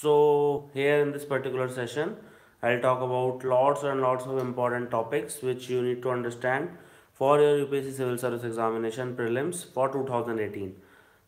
So here in this particular session, I'll talk about lots and lots of important topics which you need to understand for your UPSC Civil Service Examination Prelims for 2018.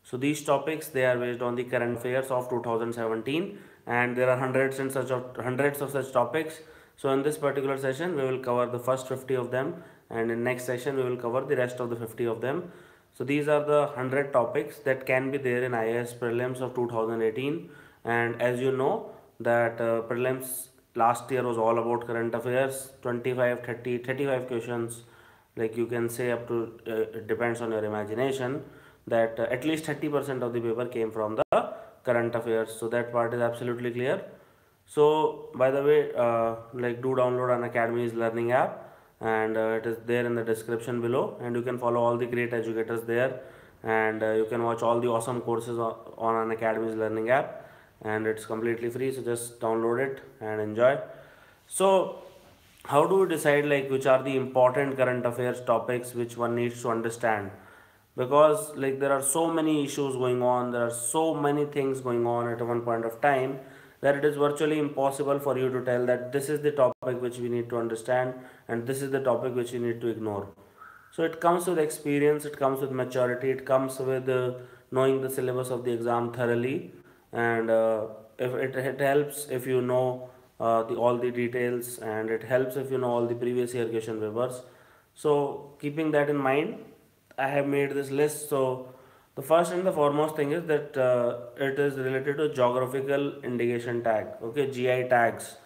So these topics, they are based on the current affairs of 2017, and there are hundreds of such topics. So in this particular session, we will cover the first 50 of them, and in next session we will cover the rest of the 50 of them. So these are the 100 topics that can be there in IAS Prelims of 2018. And as you know that prelims last year was all about current affairs, 25, 30, 35 questions, like you can say up to, it depends on your imagination, that at least 30% of the paper came from the current affairs. So that part is absolutely clear. So by the way, like do download an Academy's learning app, and it is there in the description below, and you can follow all the great educators there, and you can watch all the awesome courses on an Academy's learning app, and it's completely free. So just download it and enjoy. So how do you decide like which are the important current affairs topics which one needs to understand? Because like there are so many issues going on, there are so many things going on at one point of time, that it is virtually impossible for you to tell that this is the topic which we need to understand and this is the topic which we need to ignore. So it comes with experience, it comes with maturity, it comes with knowing the syllabus of the exam thoroughly, and if it helps if you know all the details, and it helps if you know all the previous year question papers. So keeping that in mind, I have made this list. So the first and the foremost thing is that it is related to geographical indication tag, okay, GI tags.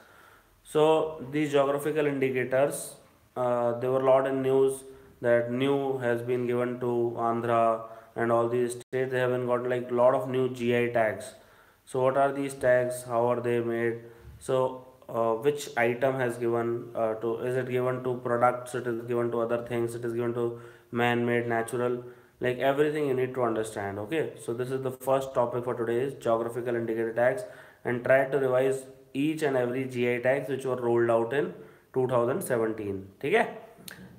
So these geographical indicators, there were a lot in news that new has been given to Andhra and all these states. They haven't got like a lot of new GI tags. So what are these tags? How are they made? So which item has given to? Is it given to products? It is given to other things. It is given to man-made, natural. Like everything you need to understand. Okay. So this is the first topic for today is geographical indicator tags, and try to revise each and every GI tags which were rolled out in 2017. Okay.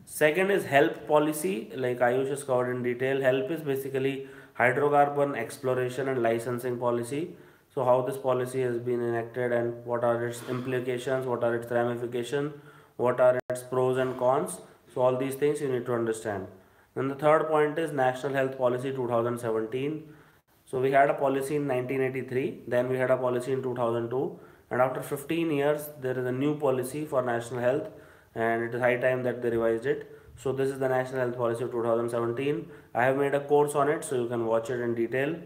Second is help policy, like Ayush has covered in detail. Help is basically hydrocarbon exploration and licensing policy. So how this policy has been enacted and what are its implications, what are its ramifications, what are its pros and cons. So all these things you need to understand. Then the third point is National Health Policy 2017. So we had a policy in 1983, then we had a policy in 2002, and after 15 years there is a new policy for national health, and it is high time that they revised it. So this is the National Health Policy of 2017. I have made a course on it, so you can watch it in detail.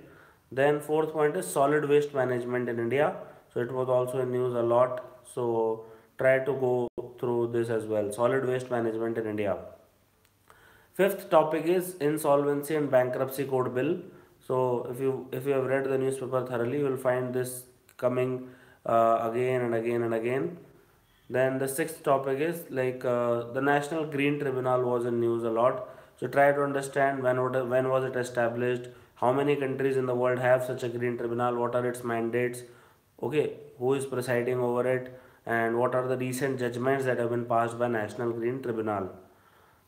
Then fourth point is solid waste management in India. So it was also in news a lot. So try to go through this as well. Solid waste management in India. Fifth topic is Insolvency and Bankruptcy Code Bill. So if you have read the newspaper thoroughly, you will find this coming again and again and again. Then the sixth topic is like the National Green Tribunal was in news a lot. So try to understand when was it established, how many countries in the world have such a green tribunal, what are its mandates, okay, who is presiding over it, and what are the recent judgments that have been passed by National Green Tribunal.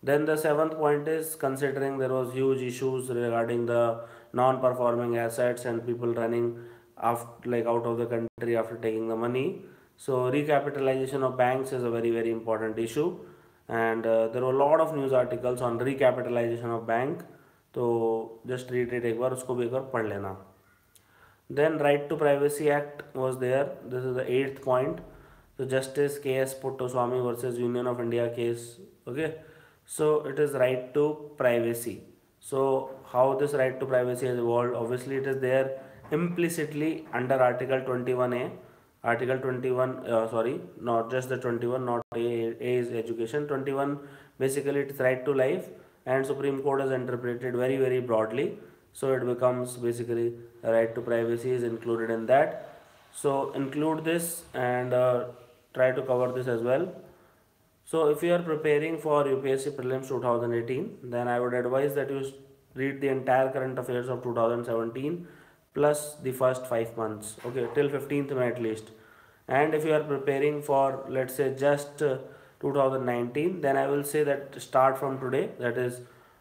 Then the seventh point is considering there was huge issues regarding the non-performing assets and people running after, like out of the country after taking the money. So recapitalization of banks is a very important issue, and there were a lot of news articles on recapitalization of bank. तो just read it एक बार, उसको भी एक बार पढ़ लेना. Then Right to Privacy Act was there. This is the eighth point. So Justice K.S. Puttoswamy versus Union of India case. Okay. So it is right to privacy. So how this right to privacy has evolved? Obviously it is there implicitly under Article 21A. Article 21, sorry, not just the 21, not A is education. 21 basically it's right to life, and Supreme Court has interpreted very broadly. So it becomes basically a right to privacy is included in that. So include this and try to cover this as well. So if you are preparing for UPSC Prelims 2018, then I would advise that you read the entire current affairs of 2017 plus the first 5 months, okay, till 15th May at least. And if you are preparing for, let's say, just 2019, then I will say that start from today, that is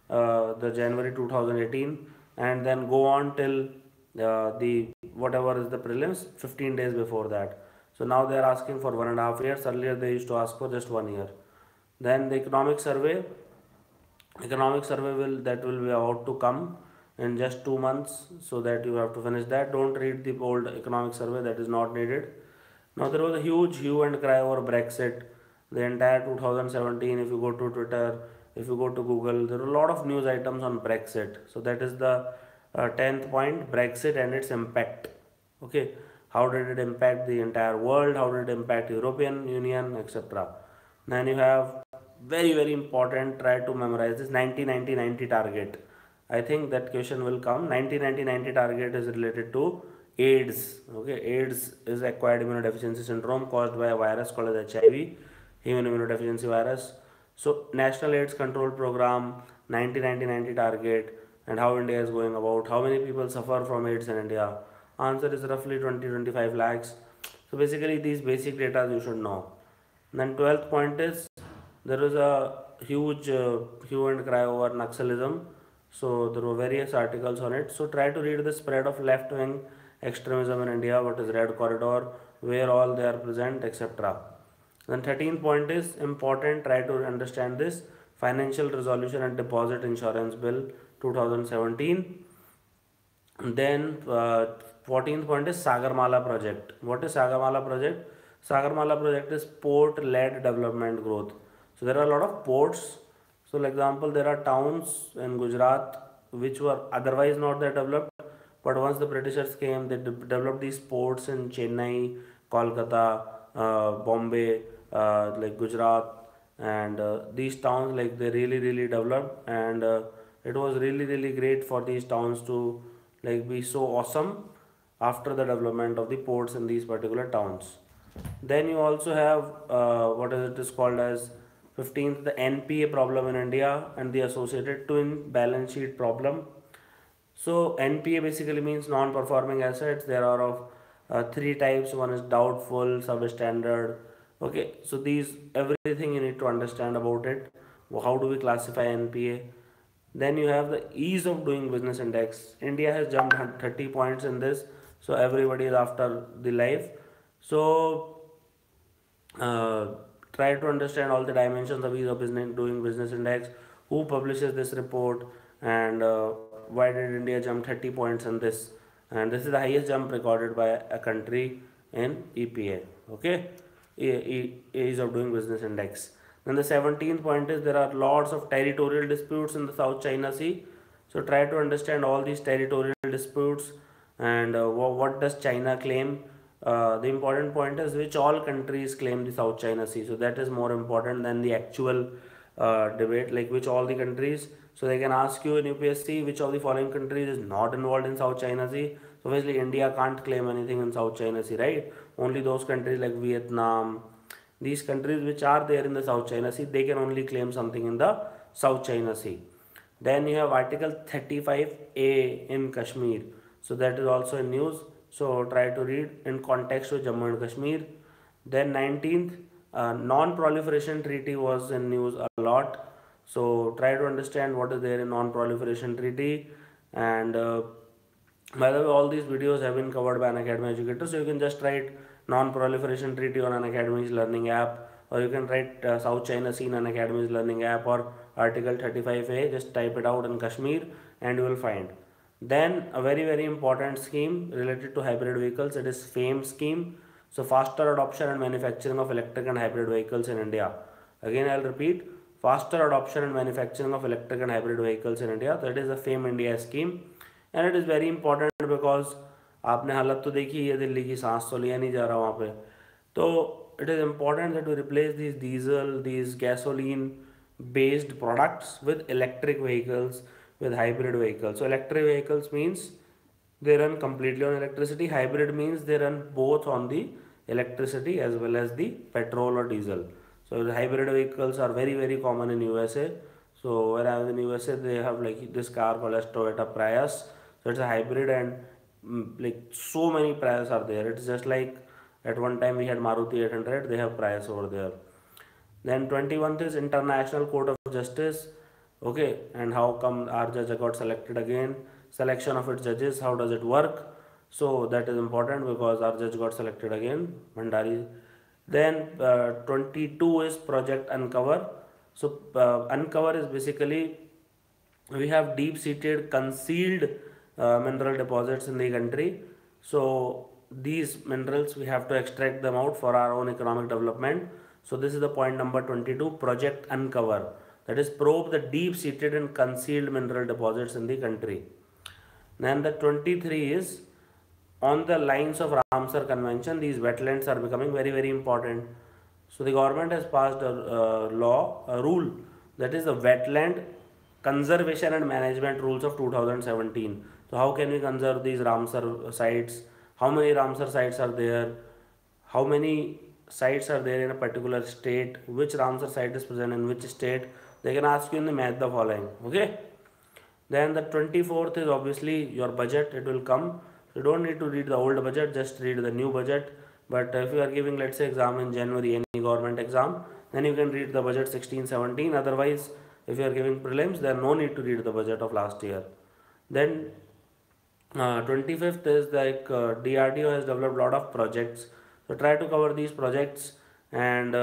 the January 2018, and then go on till the whatever is the prelims 15 days before that. So now they are asking for 1.5 years. Earlier they used to ask for just 1 year. Then the economic survey will be about to come in just 2 months, so that you have to finish that. Don't read the old economic survey, that is not needed. Now there was a huge hue and cry over Brexit. The entire 2017, if you go to Twitter, if you go to Google, there are a lot of news items on Brexit. So that is the 10th point, Brexit and its impact. Okay, how did it impact the entire world? How did it impact European Union, etc. Then you have very important. Try to memorize this 90-90-90 target. I think that question will come. 90-90-90 target is related to AIDS. Okay, AIDS is acquired immunodeficiency syndrome caused by a virus called as HIV, human immunodeficiency virus. So National AIDS Control Program, 90-90-90 target, and how India is going about. How many people suffer from AIDS in India? Answer is roughly 20-25 lakhs. So basically these basic data you should know. Then 12th point is there is a huge hue and cry over Naxalism. So there were various articles on it. So try to read the spread of left wing extremism in India, what is Red Corridor, where all they are present, etc. Then 13th point is important. Try to understand this Financial Resolution and Deposit Insurance Bill 2017. Then 14th point is Sagarmala project. What is Sagarmala project? Sagarmala project is port-led development growth. So there are a lot of ports. So, for example, there are towns in Gujarat which were otherwise not that developed, but once the Britishers came, they developed these ports in Chennai, Kolkata, Bombay, like Gujarat, and these towns, like, they really developed, and it was really great for these towns to like be so awesome after the development of the ports in these particular towns. Then you also have what is it is called as 15th, the NPA problem in India and the associated twin balance sheet problem. So NPA basically means non-performing assets. There are of three types. One is doubtful, substandard. Okay, so these everything you need to understand about it. How do we classify NPA? Then you have the ease of doing business index. India has jumped 30 points in this, so everybody is after the life. So uh, try to understand all the dimensions of ease of business doing business index. Who publishes this report, and why did India jump 30 points in this? And this is the highest jump recorded by a country in EPA. Okay, ease of doing business index. Then the 17th point is there are lots of territorial disputes in the South China Sea. So try to understand all these territorial disputes, and what does China claim. The important point is which all countries claim the South China Sea. So that is more important than the actual debate, like which all the countries. So they can ask you in UPSC which of the following countries is not involved in South China Sea. So obviously India can't claim anything in South China Sea, right? Only those countries like Vietnam, these countries which are there in the South China Sea, they can only claim something in the South China Sea. Then you have Article 35A in Kashmir. So that is also in news. So try to read in context with Jammu and Kashmir. Then 19th, non-proliferation treaty was in news a lot. So try to understand what is there in non-proliferation treaty. And by the way, all these videos have been covered by Unacademy Educator. So you can just write non-proliferation treaty on Unacademy's learning app, or you can write South China Sea in Unacademy's learning app, or Article 35A. Just type it out in Kashmir and you will find. Then a very important scheme related to hybrid vehicles, it is FAME scheme. So faster adoption and manufacturing of electric and hybrid vehicles in India. Again I'll repeat, faster adoption and manufacturing of electric and hybrid vehicles in India. That is the FAME India scheme, and it is very important because आपने हालत तो देखी है दिल्ली की, सांस तो लिया नहीं जा रहा वहाँ पे. तो it is important that we replace these diesel, these gasoline based products with electric vehicles, with hybrid vehicles. So electric vehicles means they run completely on electricity. Hybrid means they run both on the electricity as well as the petrol or diesel. So the hybrid vehicles are very common in USA. So when I was in USA, they have like this car called as Toyota Prius. So it's a hybrid, and like so many Prius are there. It's just like at one time we had Maruti 800, they have Prius over there. Then 21st is International Court of Justice. Okay, and how come our judge got selected again? selection of its judges, how does it work. So that is important because our judge got selected again, Bhandari. Then 22 is Project Uncover. So Uncover is basically, we have deep seated concealed mineral deposits in the country. So these minerals, we have to extract them out for our own economic development. So this is the point number 22, Project Uncover, that is probe the deep seated and concealed mineral deposits in the country. Then the 23 is on the lines of Ramsar Convention, these wetlands are becoming very important. So the government has passed a rule, that is the Wetland Conservation and Management Rules of 2017. So how can we conserve these Ramsar sites? How many Ramsar sites are there? How many sites are there in a particular state? Which Ramsar site is present in which state? They can ask you in the math the following. Okay. Then the 24th is obviously your budget. It will come. You don't need to read the old budget, just read the new budget. But if you are giving, let's say, exam in January, any government exam, then you can read the budget 16-17. Otherwise, if you are giving prelims, there no need to read the budget of last year. Then 25th is like DRDO has developed a lot of projects. So try to cover these projects, and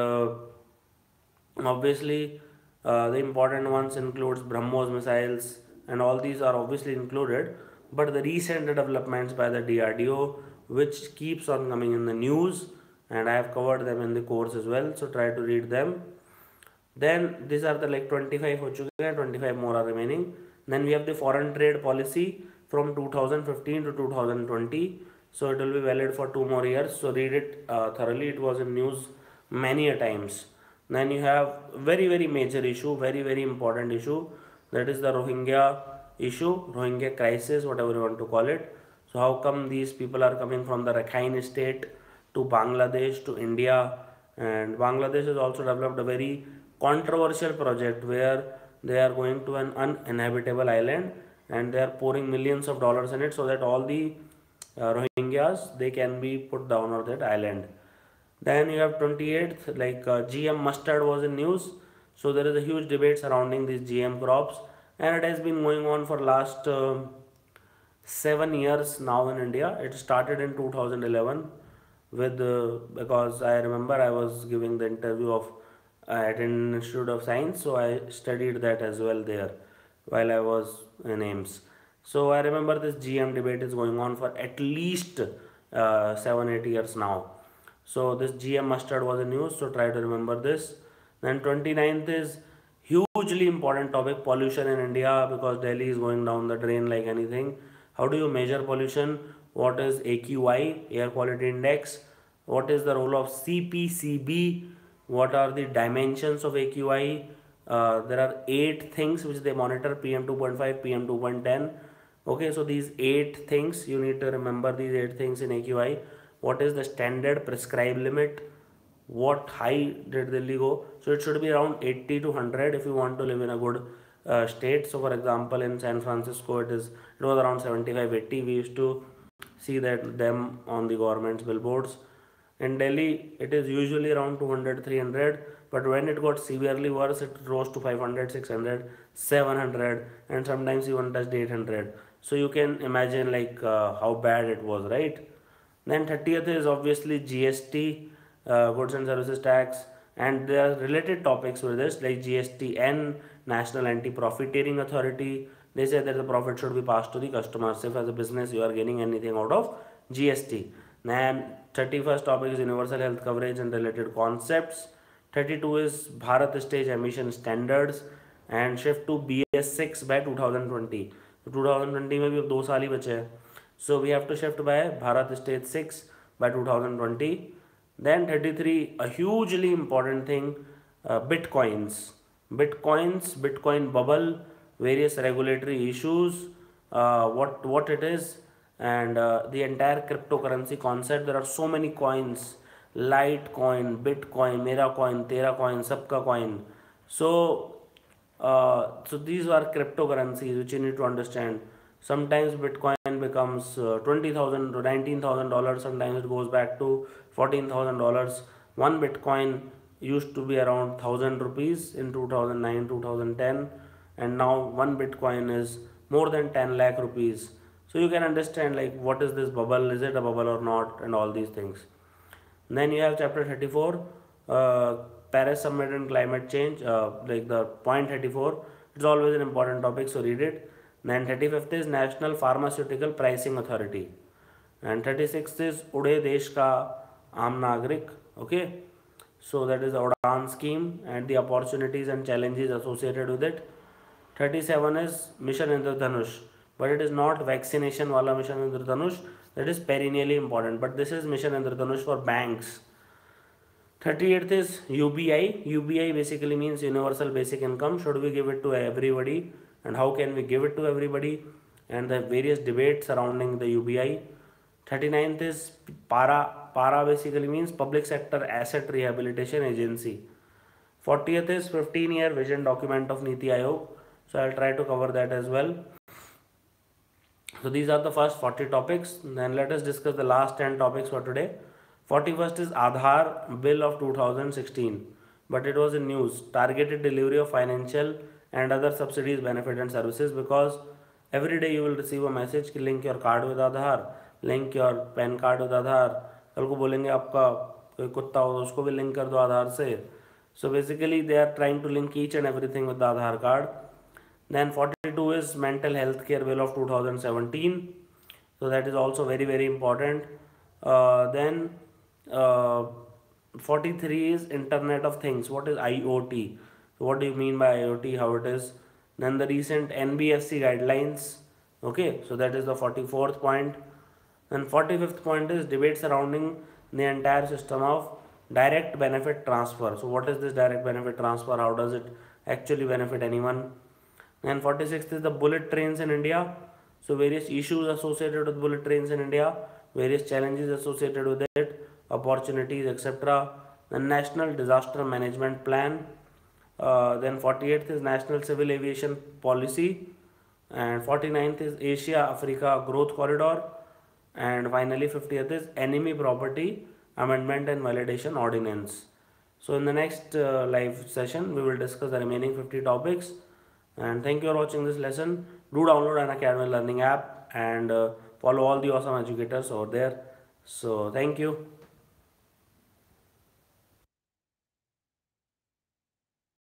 obviously the important ones includes BrahMos missiles, and all these are obviously included. But the recent developments by the DRDO, which keeps on coming in the news, and I have covered them in the course as well, so try to read them. Then these are the like 25 ho chuke hain, 25 more are remaining. Then we have the foreign trade policy from 2015 to 2020. So it will be valid for 2 more years. So read it thoroughly. It was in news many a times. Then you have very major issue, very important issue. That is the Rohingya issue, Rohingya crisis, whatever you want to call it. So how come these people are coming from the Rakhine state to Bangladesh to India? And Bangladesh has also developed a very controversial project where they are going to an uninhabitable island and they are pouring millions of dollars in it so that all the Rohingyas, they can be put down on that island. Then you have 28th, like GM mustard was in news. So there is a huge debate surrounding these GM crops, and it has been going on for last 7 years now in India. It started in 2011 with because I remember I was giving the interview of at an Institute of Science, so I studied that as well there while I was in AIMS. So I remember this GM debate is going on for at least 7-8 years now. So this GM mustard was in news, so try to remember this. Then 29th is hugely important topic, pollution in India, because Delhi is going down the drain like anything. How do you measure pollution? What is AQI, Air Quality Index? What is the role of CPCB? What are the dimensions of AQI? There are 8 things which they monitor: PM 2.5, PM 2.10. Okay, so these 8 things, you need to remember these 8 things in AQI. What is the standard prescribed limit? What high did Delhi go? So it should be around 80 to 100 if you want to live in a good state. So for example, in San Francisco, it was around 75-80. We used to see that them on the government's billboards. In Delhi, it is usually around 200-300, but when it got severely worse, it rose to 500-600, 700, and sometimes even touched 800. So you can imagine like how bad it was, right? Then 30th is obviously GST, goods and services tax, and there are related topics with this like GSTN, National Anti-Profiteering Authority. They say that the profit should be passed to the customers if as a business you are getting anything out of GST. Then 31st topic is universal health coverage and related concepts. 32 is Bharat Stage Emission Standards and shift to BS6 by 2020. So 2020 में भी अब 2 साल ही बचे हैं. So we have to shift by Bharat Stage 6 by 2020. Then 33, a hugely important thing, Bitcoins. Bitcoin bubble, various regulatory issues, what it is, and the entire cryptocurrency concept. There are so many coins, Litecoin, Bitcoin, Mera coin, Tera coin, Sabka coin. So these are cryptocurrencies which you need to understand. Sometimes Bitcoin becomes $20,000 to $19,000. Sometimes it goes back to $14,000. One Bitcoin used to be around 1,000 rupees in 2009, 2010, and now one Bitcoin is more than 10 lakh rupees. So you can understand like what is this bubble, is it a bubble or not, and all these things. Then you have chapter 34, uh, Paris Summit and climate change, like the point 34. It's always an important topic, so read it. Then 35th is National Pharmaceutical Pricing Authority, and 36th is Ude Desh Ka Aam Nagrik. Okay, so that is the Udan scheme and the opportunities and challenges associated with it. 37 is Mission Indradhanush, but it is not vaccination wala Mission Indradhanush. That is perennially important, but this is Mission Indradhanush for banks. 38th is UBI. UBI basically means Universal Basic Income. Should we give it to everybody, and how can we give it to everybody, and the various debates surrounding the UBI. 39th is PARA. PARA basically means Public Sector Asset Rehabilitation Agency. 40th is 15-year vision document of Niti Aayog. So I'll try to cover that as well. So these are the first 40 topics. Then let us discuss the last 10 topics for today. 41st is Aadhaar Bill of 2016, but it was in news. Targeted delivery of financial and other subsidies, benefit and services, because every day you will receive a message कि link your card with Aadhaar, link your PAN card with Aadhaar. कल को बोलेंगे आपका कोई कुत्ता हो तो उसको भी लिंक कर दो आधार से. So basically they are trying to link each and everything with the Aadhaar card. Then 42 is Mental Health Care Bill of 2017. So that is also very very important. Then 43 is Internet of Things. What is IoT? So what do you mean by IoT? How it is? Then the recent NBFC guidelines. Okay, so that is the 44th point. Then 45th point is debate surrounding the entire system of direct benefit transfer. So what is this direct benefit transfer? How does it actually benefit anyone? Then 46th is the bullet trains in India. So various issues associated with bullet trains in India, various challenges associated with it, opportunities, etc. The National Disaster Management Plan. Then 48th is National Civil Aviation Policy, and 49th is Asia Africa Growth Corridor, and finally 50th is Enemy Property Amendment and Validation Ordinance. So in the next live session we will discuss the remaining 50 topics. And thank you for watching this lesson. Do download an Academy Learning app and follow all the awesome educators over there. So thank you.